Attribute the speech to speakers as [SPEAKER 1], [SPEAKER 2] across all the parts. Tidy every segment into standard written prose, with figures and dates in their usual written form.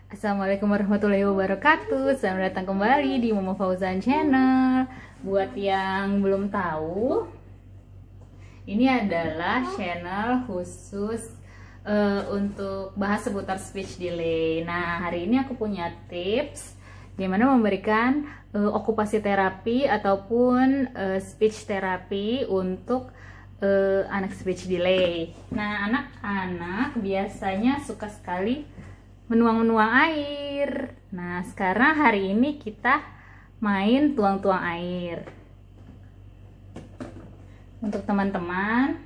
[SPEAKER 1] Assalamualaikum warahmatullahi wabarakatuh. Selamat datang kembali di Mama Fauzan Channel. Buat yang belum tahu, ini adalah channel khusus untuk bahas seputar speech delay. Nah, hari ini aku punya tips gimana memberikan okupasi terapi ataupun speech terapi untuk anak speech delay. Nah, anak-anak biasanya suka sekali menuang-nuang air. Nah, sekarang hari ini kita main tuang-tuang air. Untuk teman-teman,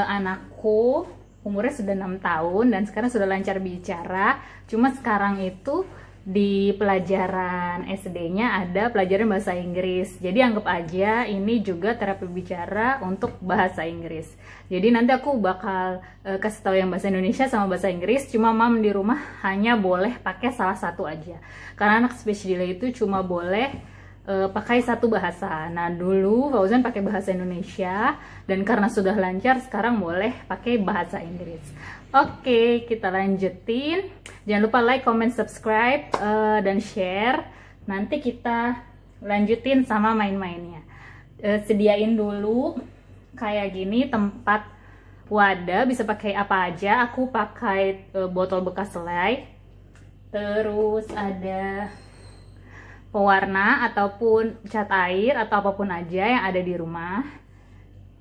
[SPEAKER 1] anakku umurnya sudah 6 tahun dan sekarang sudah lancar bicara. Cuma sekarang itu di pelajaran SD-nya ada pelajaran bahasa Inggris. Jadi anggap aja ini juga terapi bicara untuk bahasa Inggris. Jadi nanti aku bakal kasih tahu yang bahasa Indonesia sama bahasa Inggris. Cuma mam di rumah hanya boleh pakai salah satu aja. Karena anak speech delay itu cuma boleh pakai satu bahasa. Nah, dulu Fauzan pakai bahasa Indonesia dan karena sudah lancar sekarang boleh pakai bahasa Inggris. Oke, kita lanjutin. Jangan lupa like, comment, subscribe, dan share. Nanti kita lanjutin sama main-mainnya. Sediain dulu kayak gini tempat wadah, bisa pakai apa aja. Aku pakai botol bekas selai. Terus ada pewarna ataupun cat air atau apapun aja yang ada di rumah.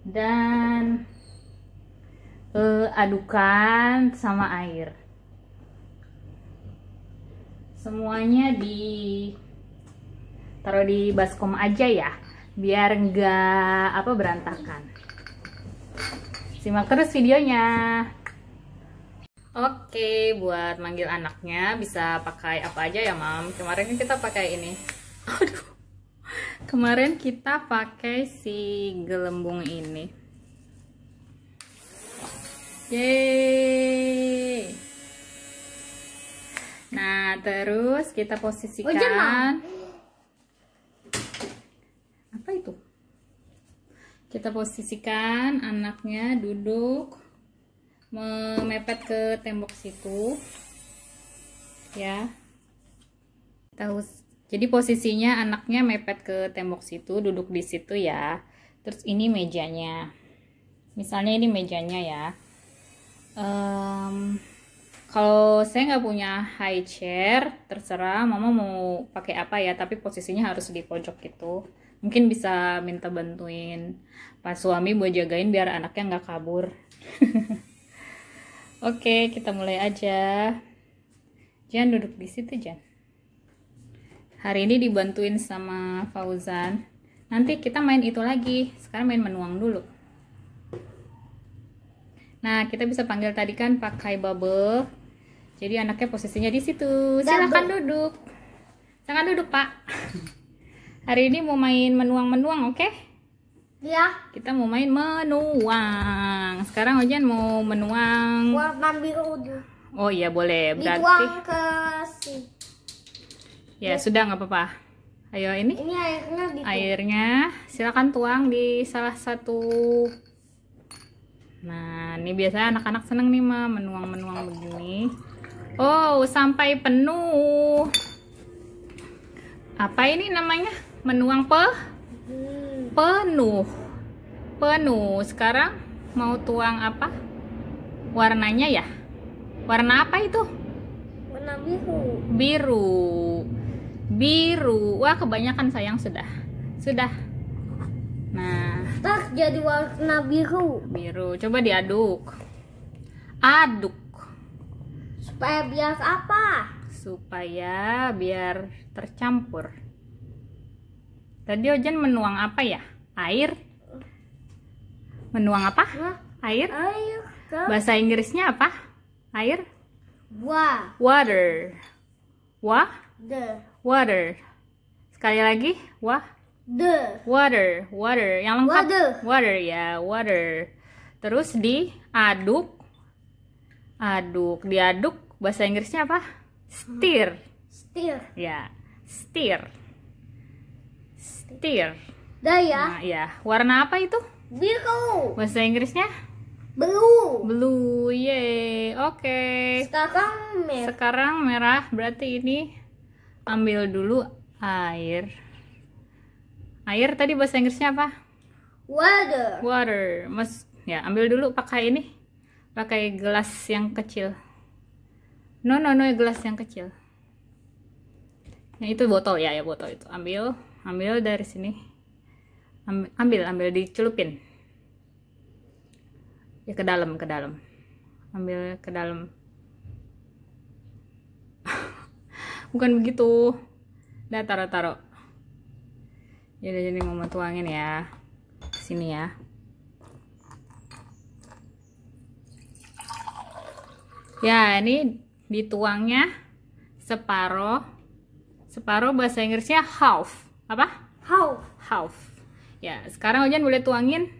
[SPEAKER 1] Dan adukan sama air. Semuanya taruh di baskom aja ya, biar nggak berantakan. Simak terus videonya. Oke, buat manggil anaknya bisa pakai apa aja ya, Mam? Kemarin kita pakai ini. Aduh. Kemarin kita pakai si gelembung ini. Yeay. Nah, terus kita posisikan. Apa itu? Kita posisikan anaknya duduk memepet ke tembok situ. Ya. Jadi posisinya anaknya mepet ke tembok situ, duduk di situ ya. Terus ini mejanya. Misalnya ini mejanya ya. Kalau saya nggak punya high chair, terserah mama mau pakai apa ya, tapi posisinya harus di pojok gitu. Mungkin bisa minta bantuin pas suami buat jagain biar anaknya nggak kabur. Oke, kita mulai aja. Jangan duduk di situ, Jan. Hari ini dibantuin sama Fauzan. Nanti kita main itu lagi. Sekarang main menuang dulu. Nah, kita bisa panggil tadi kan pakai bubble. Jadi anaknya posisinya di situ. Silakan duduk. Jangan duduk, Pak. Hari ini mau main menuang-menuang, oke?
[SPEAKER 2] Iya.
[SPEAKER 1] Kita mau main menuang. Sekarang Ojan mau menuang
[SPEAKER 2] warna biru.
[SPEAKER 1] Oh iya, boleh. Berarti
[SPEAKER 2] dituang ke sini.
[SPEAKER 1] Ya, sudah nggak apa-apa. Ayo ini.
[SPEAKER 2] Ini airnya dituang.
[SPEAKER 1] Airnya silakan tuang di salah satu. Nah, ini biasanya anak-anak seneng nih, Ma, menuang-menuang begini. Oh, sampai penuh. Apa ini namanya? Menuang penuh. Penuh. Sekarang mau tuang apa? Warnanya ya? Warna apa itu?
[SPEAKER 2] Warna biru.
[SPEAKER 1] Biru. Wah, kebanyakan sayang sudah. Nah,
[SPEAKER 2] Tak jadi warna biru.
[SPEAKER 1] Coba diaduk. Aduk.
[SPEAKER 2] Supaya biar apa?
[SPEAKER 1] Supaya biar tercampur. Tadi Ojan menuang apa ya? Air. Menuang apa? Air.
[SPEAKER 2] Air.
[SPEAKER 1] Bahasa Inggrisnya apa? Air.
[SPEAKER 2] Water.
[SPEAKER 1] Water. Sekali lagi. Water. Yang lengkap. Water ya, water. Terus diaduk. Diaduk. Bahasa Inggrisnya apa? Stir. Ya, stir.
[SPEAKER 2] Dah ya.
[SPEAKER 1] Nah, ya. Warna apa itu?
[SPEAKER 2] Biru.
[SPEAKER 1] Bahasa Inggrisnya?
[SPEAKER 2] Blue.
[SPEAKER 1] Blue, ye. Oke.
[SPEAKER 2] Sekarang merah.
[SPEAKER 1] Sekarang merah, berarti ini ambil dulu air. Air tadi bahasa Inggrisnya apa?
[SPEAKER 2] Water.
[SPEAKER 1] Water. Mas, ya ambil dulu pakai ini. Pakai gelas yang kecil. No, gelas yang kecil. Yang itu botol ya, botol itu. Ambil dari sini. Ambil dicelupin. Ya ke dalam. Ambil ke dalam. Bukan begitu. Udah taruh. Ya udah, jadi mama tuangin ya. Sini ya. Ya, ini dituangnya separuh. Separuh bahasa Inggrisnya half. Apa? Half. Ya, sekarang Ojan boleh tuangin.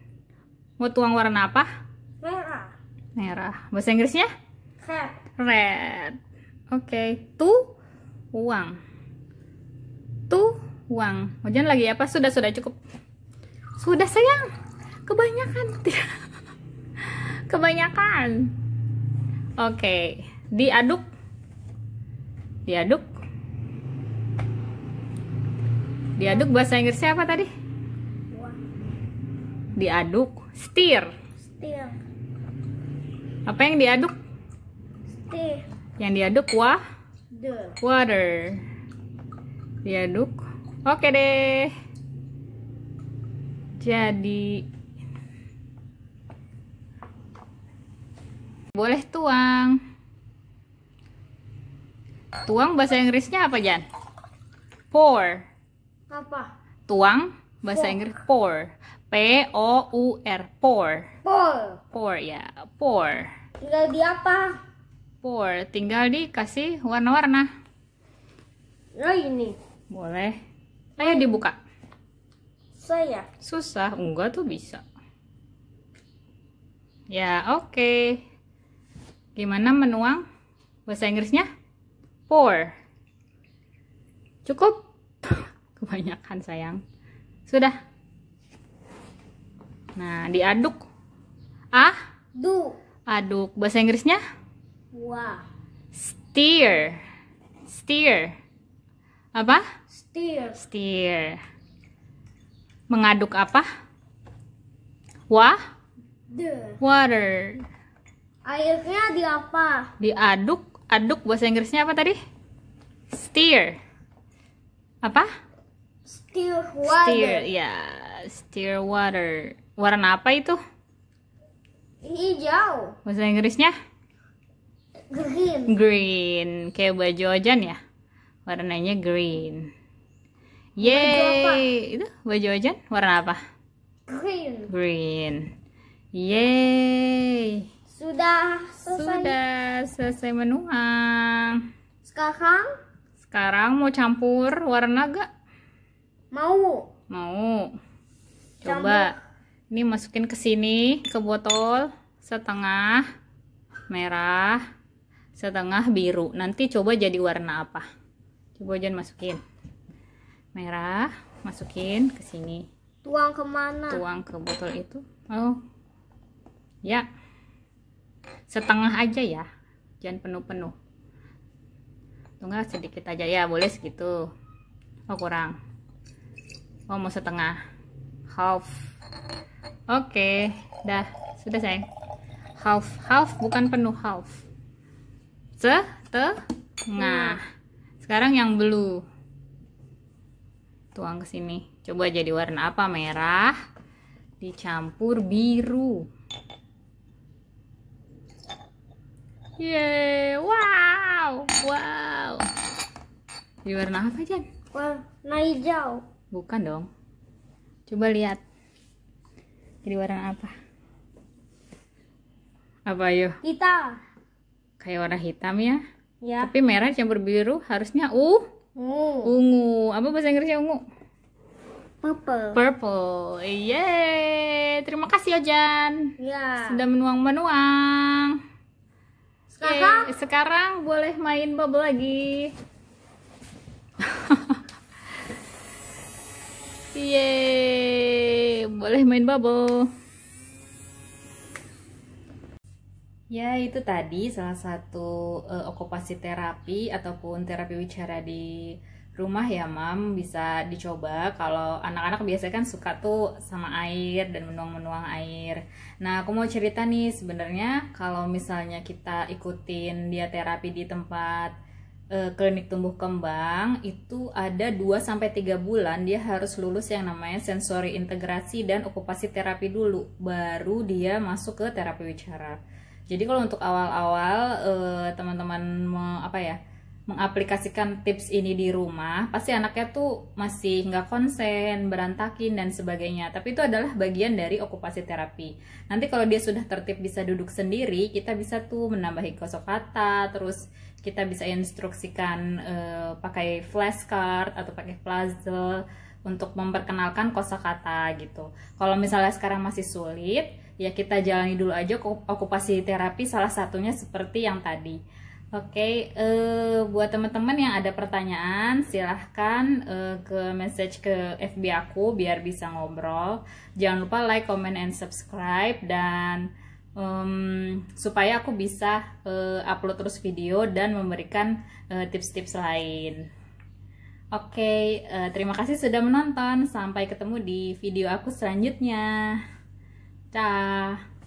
[SPEAKER 1] Mau tuang warna apa? Merah. Bahasa Inggrisnya? Red. Oke. Tuang. Ojan lagi apa? Sudah cukup. Sudah sayang. Kebanyakan. Kebanyakan. Oke. Diaduk. Diaduk bahasa Inggrisnya apa tadi? Diaduk. Stir. Apa yang diaduk? Yang diaduk water. Diaduk. Oke deh. Jadi boleh tuang. Tuang bahasa Inggrisnya apa, Jan? Pour.
[SPEAKER 2] Apa?
[SPEAKER 1] Tuang bahasa Inggris pour. P-O-U-R. Pour ya, pour.
[SPEAKER 2] Tinggal di apa?
[SPEAKER 1] Pour, tinggal dikasih warna-warna.
[SPEAKER 2] Nah ini.
[SPEAKER 1] Boleh. Ayo dibuka.
[SPEAKER 2] Saya.
[SPEAKER 1] Susah, enggak tuh bisa. Ya, oke. Gimana menuang? Bahasa Inggrisnya? Pour. Cukup? Kebanyakan sayang. Sudah. Nah, diaduk. Aduk. Bahasa Inggrisnya? Stir. Apa? Stir. Mengaduk apa? Water.
[SPEAKER 2] Airnya di apa?
[SPEAKER 1] Diaduk. Aduk bahasa Inggrisnya apa tadi? Stir. Apa?
[SPEAKER 2] Stir water.
[SPEAKER 1] Stir, ya. Stir water. Warna apa itu?
[SPEAKER 2] Hijau.
[SPEAKER 1] Bahasa Inggrisnya? Green. Kayak baju Ojan ya? Warnanya green. Yeay. Itu baju Ojan warna apa? Green. Yeay.
[SPEAKER 2] Sudah
[SPEAKER 1] selesai menuang. Sekarang mau campur warna gak?
[SPEAKER 2] Mau.
[SPEAKER 1] Coba. Ini masukin ke sini, ke botol. Setengah merah, setengah biru. Nanti coba jadi warna apa? Coba Jan masukin. Merah, masukin ke sini.
[SPEAKER 2] Tuang kemana?
[SPEAKER 1] Tuang ke botol itu. Oh. Ya. Setengah aja ya. Jangan penuh-penuh. Tunggu sedikit aja ya, boleh segitu. Oh, kurang. Oh, mau setengah. Half. Oke, dah. Sudah sayang. Half bukan penuh, half. Setengah. Sekarang yang blue. Tuang ke sini. Coba jadi warna apa? Merah dicampur biru. Yeay, wow. Jadi warna apa, Jan?
[SPEAKER 2] Warna hijau.
[SPEAKER 1] Bukan dong. Coba lihat. Jadi warna apa? Apa ayo?
[SPEAKER 2] Hitam.
[SPEAKER 1] Kayak warna hitam ya?
[SPEAKER 2] Ya.
[SPEAKER 1] Tapi merah campur biru harusnya ungu. Apa bahasa Inggrisnya ungu? Purple. Yeay. Terima kasih Ojan.
[SPEAKER 2] Ya.
[SPEAKER 1] Sudah menuang. Sekarang boleh main bubble lagi. Yeay, boleh main bubble. Ya, itu tadi salah satu okupasi terapi ataupun terapi wicara di rumah ya, Mam. Bisa dicoba. Kalau anak-anak biasanya kan suka tuh sama air dan menuang-menuang air. Nah, aku mau cerita nih, sebenarnya kalau misalnya kita ikutin dia terapi di tempat klinik tumbuh kembang, itu ada 2 sampai 3 bulan dia harus lulus yang namanya sensori integrasi dan okupasi terapi dulu, baru dia masuk ke terapi wicara. Jadi kalau untuk awal-awal teman-teman mengaplikasikan tips ini di rumah, pasti anaknya tuh masih nggak konsen, berantakin dan sebagainya. Tapi itu adalah bagian dari okupasi terapi. Nanti kalau dia sudah tertib bisa duduk sendiri, kita bisa tuh menambahi kosakata, terus kita bisa instruksikan pakai flashcard atau pakai puzzle untuk memperkenalkan kosakata gitu. Kalau misalnya sekarang masih sulit, ya kita jalani dulu aja okupasi terapi, salah satunya seperti yang tadi. Oke, buat teman-teman yang ada pertanyaan, silahkan ke message ke FB aku biar bisa ngobrol. Jangan lupa like, comment, and subscribe, dan supaya aku bisa upload terus video dan memberikan tips-tips lain. Oke, terima kasih sudah menonton. Sampai ketemu di video aku selanjutnya. Dah.